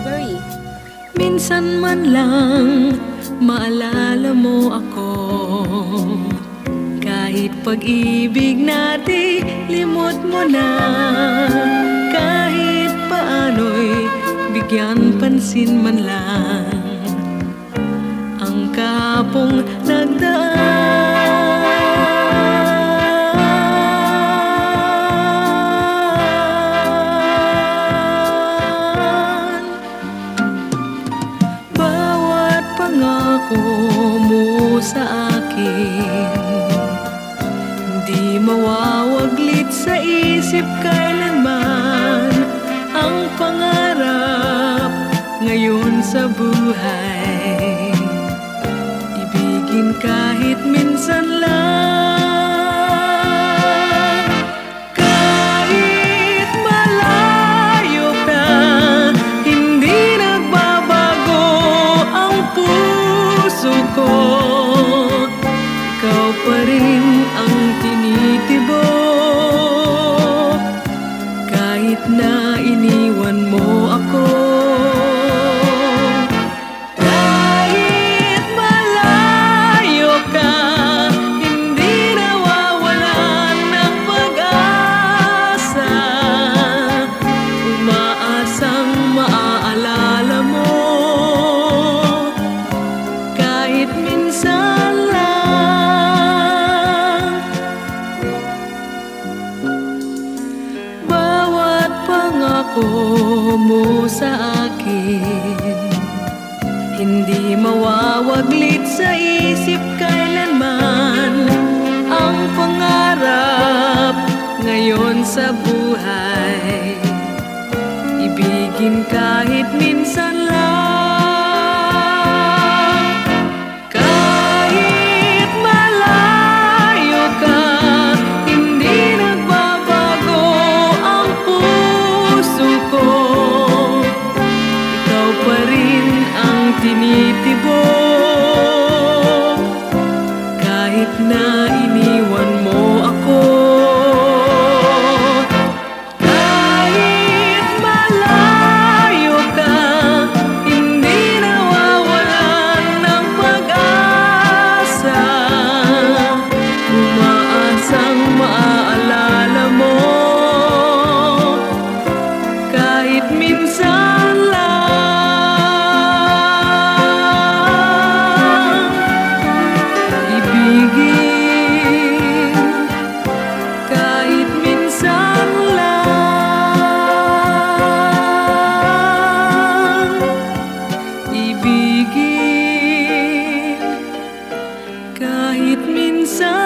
Discovery. Minsan man lang maalala mo ako, kahit pag-ibig natin limot mo na. Kahit paano'y bigyan pansin man lang ang kahapong nagdaan. Bawat pangako mo sa akin, di mawawaglit sa isip kailanman. Ang pangarap ngayon sa buhay, ibigin kahit minsan lang. Kahit malayo ka, hindi nagbabago ang puso ko. Ikaw pa rin ang tinitibok, kahit na iniwan mo ako. Kahit malayo ka, hindi nawawalan ng pag-asa. Umaasang maaalala mo, kahit minsan lang. Bawat pangako mo sa akin, hindi mawawaglit sa isip kailanman. Ang pangarap ngayon sa buhay, ibigin kahit minsan lang. Kahit malayo ka, hindi nagbabago ang puso ko. Ikaw pa rin ang tinitibok, kahit na iniwan mo ako. Kahit malayo ka, hindi nawawalan ng pag-asa. Umaasang maaalala mo, kahit minsan lang. Ibigin kahit minsan lang. Ibigin kahit minsan